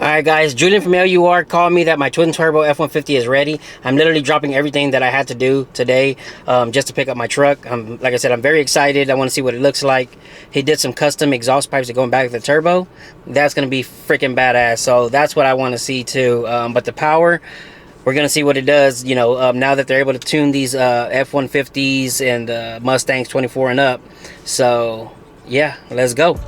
Alright guys, Julian from LUR called me that my twin turbo F150 is ready. I'm literally dropping everything that I had to do today just to pick up my truck. Like I said, I'm very excited. I want to see what it looks like. He did some custom exhaust pipes that going back to the turbo. That's going to be freaking badass. So that's what I want to see too. But the power, we're going to see what it does, you know, now that they're able to tune these F150s and Mustangs 24 and up. So yeah, let's go.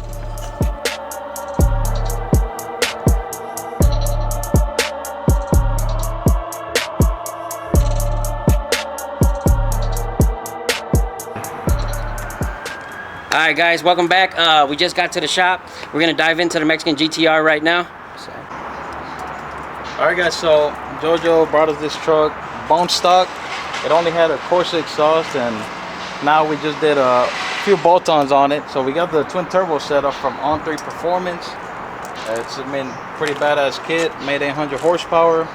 Alright guys, welcome back. We just got to the shop. We're going to dive into the Mexican GTR right now. Alright guys, so Jojo brought us this truck, bone stock. It only had a Corsa exhaust, and now we just did a few bolt-ons on it. So we got the twin turbo setup from On3Performance. It's a pretty badass kit, made 800 horsepower.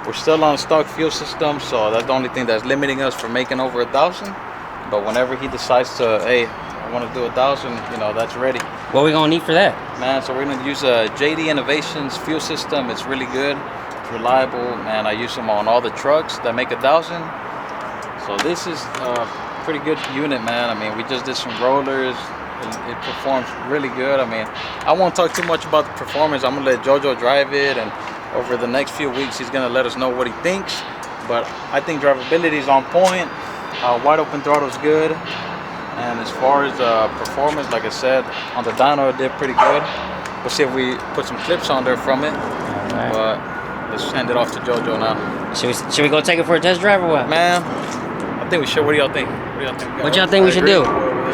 We're still on a stock fuel system, so that's the only thing that's limiting us from making over 1,000. But whenever he decides to, hey, I want to do 1,000, you know, that's ready. What are we gonna need for that? Man, so we're gonna use a JD Innovations fuel system. It's really good, it's reliable, man. I use them on all the trucks that make 1,000. So this is a pretty good unit, man. I mean, we just did some rollers. It performs really good. I mean, I won't talk too much about the performance. I'm gonna let Jojo drive it, and over the next few weeks, he's gonna let us know what he thinks. But I think drivability is on point. Wide open throttle is good. And as far as performance, like I said, on the dyno it did pretty good. We'll see if we put some clips on there from it. Right. But let's hand it off to Jojo now. Should we go take it for a test drive or what? Man, I think we should. What do y'all think? What y'all think we should do? We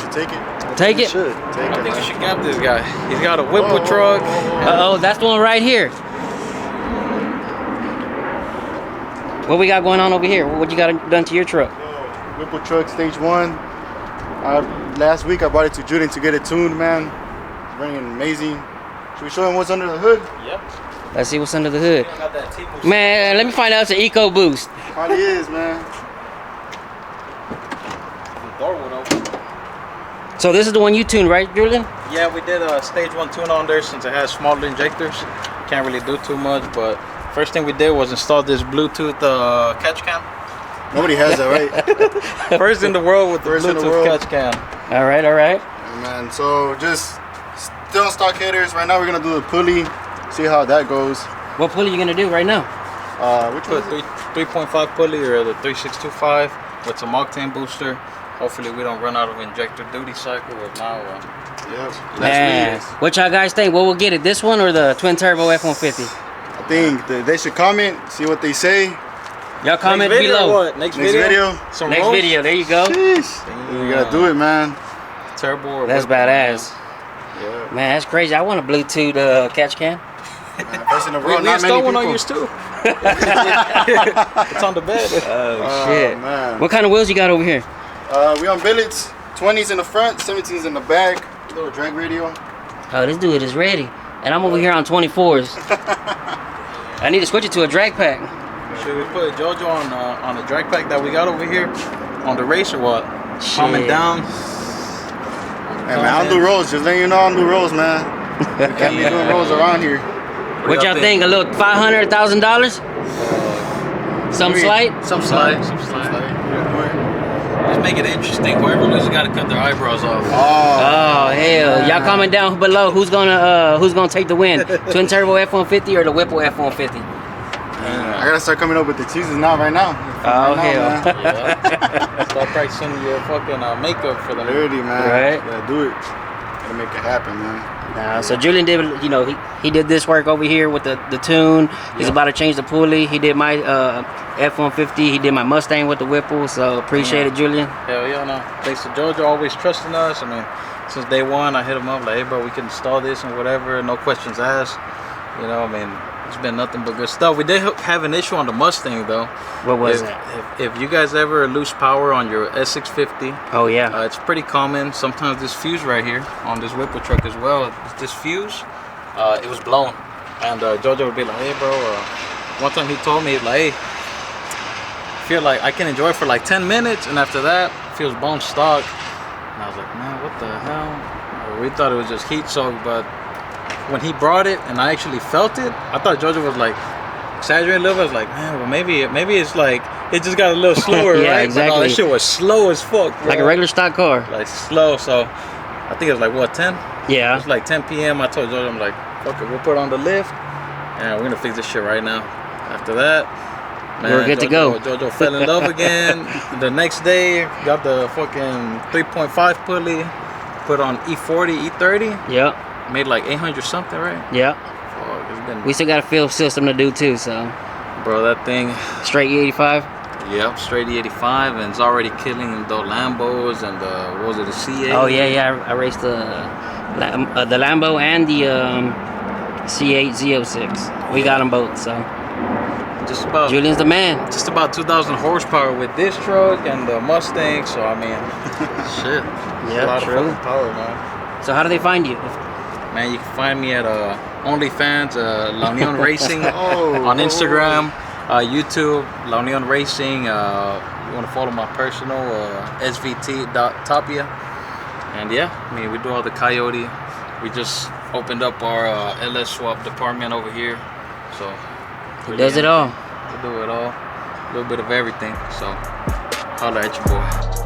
should take it. Take it? I think we should grab this guy. He's got a Whipple truck. Uh-oh, that's the one right here. What we got going on over here? What you got done to your truck? Whipple truck stage 1. Last week I brought it to Julian to get it tuned, man. It's running amazing. Should we show him what's under the hood? Yep. Let's see what's under the hood. Man, let me find out it's an EcoBoost. Probably is, man. The door went open. So this is the one you tuned, right, Julian? Yeah, we did a stage 1 tune on there since it has smaller injectors. Can't really do too much, but first thing we did was install this Bluetooth catch cam. Nobody has that, right? First in the world with the Bluetooth catch cam. All right, all right. Yeah, man, so just still on stock headers. Right now we're gonna do the pulley, see how that goes. What pulley are you gonna do right now? Which one? 3.5 pulley or the 3625 with some octane booster. Hopefully we don't run out of injector duty cycle with now. Yep. Man, what y'all guys think? What will get it? This one or the twin turbo F150? I think they should comment, see what they say. Y'all comment next video below. What? Next video. Some next video. There you go. You gotta do it, man. Turbo. That's badass. Yeah. Man, that's crazy. I want a Bluetooth catch cam. First in the world, we installed one on yours too. It's on the bed. Oh shit. Man. What kind of wheels you got over here? We on billets. 20s in the front, 17s in the back. Little drag radio. Oh, this dude is ready. And I'm over here on 24s. I need to switch it to a drag pack. Should we put Jojo on the drag pack that we got over here on the race or what? Calming down. Hey man, I don't do rolls. Just letting you know I don't do rolls, man. We can't be doing rolls around here. What y'all think? A little $500, $1,000? Some slight? Some slight. Just make it interesting. Whoever loses got to cut their eyebrows off. Oh hell! Y'all comment down below who's gonna take the win? Twin turbo F150 or the Whipple F150? I gotta start coming up with the cheeses right now. Oh hell! Yeah. Start practicing your fucking makeup for the dirty, man. Right? Gotta do it. Gotta make it happen, man. So Julian did, you know, he did this work over here with the tune. He's about to change the pulley. He did my F150. He did my Mustang with the Whipple. So appreciate it, Julian. Hell yeah, no. Thanks to Jojo always trusting us. I mean, since day one, I hit him up like, hey bro, we can install this and whatever. No questions asked. You know, I mean, it's been nothing but good stuff. We did have an issue on the Mustang though. What was that? If you guys ever lose power on your S650, oh yeah, it's pretty common. Sometimes this fuse right here on this Whipple truck as well, this fuse, it was blown, and Jojo would be like, hey bro, one time he told me like, hey, I feel like I can enjoy it for like 10 minutes, and after that, it feels bone stock. And I was like, man, what the hell? We thought it was just heat soak, but when he brought it and I actually felt it, I thought Jojo was like exaggerating a little bit. I was like, man, well maybe it's like it just got a little slower, Yeah, right? exactly. But no, that shit was slow as fuck, bro. Like a regular stock car. Like slow. So I think it was like what, 10? Yeah. It was like 10 p.m. I told Jojo, I'm like, fuck it, we'll put on the lift and we're gonna fix this shit right now. After that, man, we're good to go. Jojo fell in love again. The next day, got the fucking 3.5 pulley, put on E40, E30. Yep. Made like 800 something, right? Yep. Fuck, it's been, We still got a fuel system to do too, so. bro, that thing. Straight E85? Yep, straight E85, and it's already killing the Lambos and the, what was it, the C8? Oh yeah, I raced the Lambo and the C8 Z06. We got them both, so. Just about. Julian's the man. Just about 2,000 horsepower with this truck and the Mustang, so I mean, shit. Yeah, a lot true. of fucking power, man. So how do they find you? Man, you can find me at OnlyFans, LaUnionRacing on Instagram, YouTube, LaUnionRacing. You want to follow my personal svt.tapia. And yeah, I mean, we do all the Coyote. We just opened up our LS swap department over here, so He does it all. we do it all, a little bit of everything. So holla at your boy.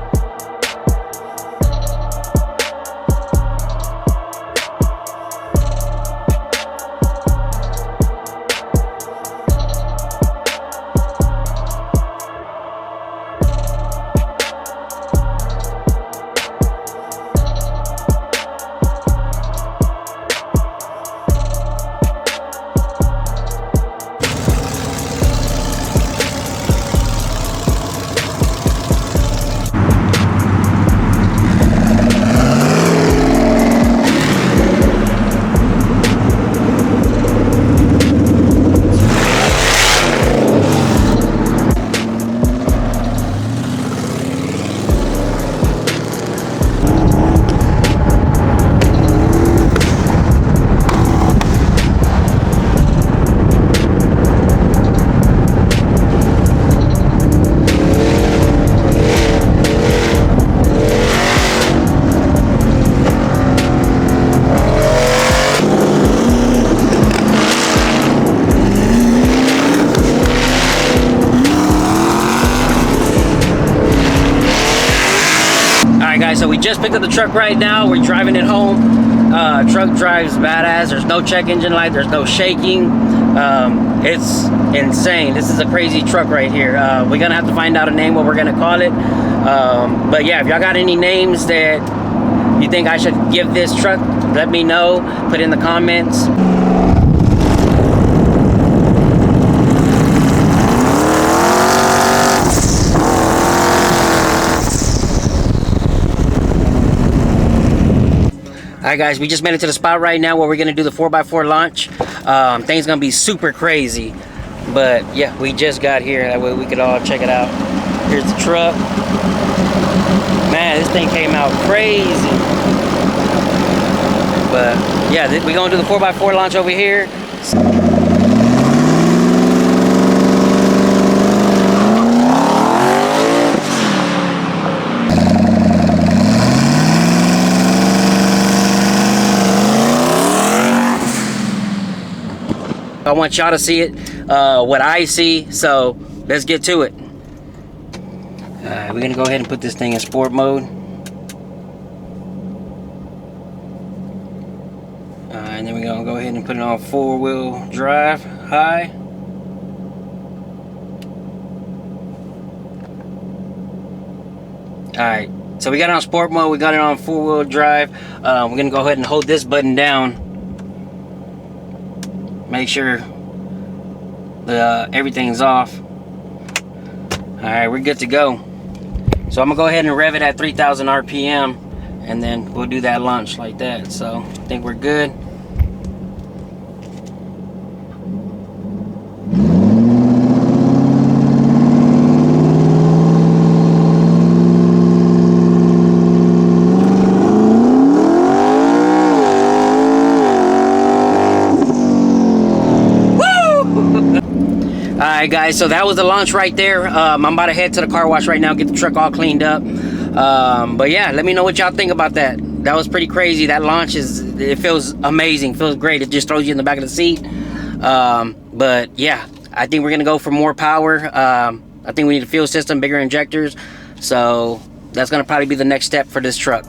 So we just picked up the truck right now. We're driving it home. Truck drives badass. There's no check engine light. There's no shaking. It's insane. This is a crazy truck right here. We're gonna have to find out a name, what we're gonna call it. But yeah, if y'all got any names that you think I should give this truck, let me know. Put in the comments. Alright guys, we just made it to the spot right now where we're going to do the 4x4 launch. Things going to be super crazy. But yeah, we just got here. That way we could all check it out. Here's the truck. Man, this thing came out crazy. But yeah, we're going to do the 4x4 launch over here. I want y'all to see it, what I see, so let's get to it. We're gonna go ahead and put this thing in sport mode. And then we're gonna go ahead and put it on 4-wheel drive, high. Alright, so we got it on sport mode, we got it on 4-wheel drive. We're gonna go ahead and hold this button down. Make sure everything's off. Alright, we're good to go. So I'm gonna go ahead and rev it at 3,000 RPM and then we'll do that launch like that. So I think we're good. Alright guys, so that was the launch right there. I'm about to head to the car wash right now, get the truck all cleaned up. But yeah, let me know what y'all think about that. that was pretty crazy. That launch it feels amazing, feels great. It just throws you in the back of the seat. But yeah, I think we're gonna go for more power. I think we need a fuel system, bigger injectors. So that's gonna probably be the next step for this truck.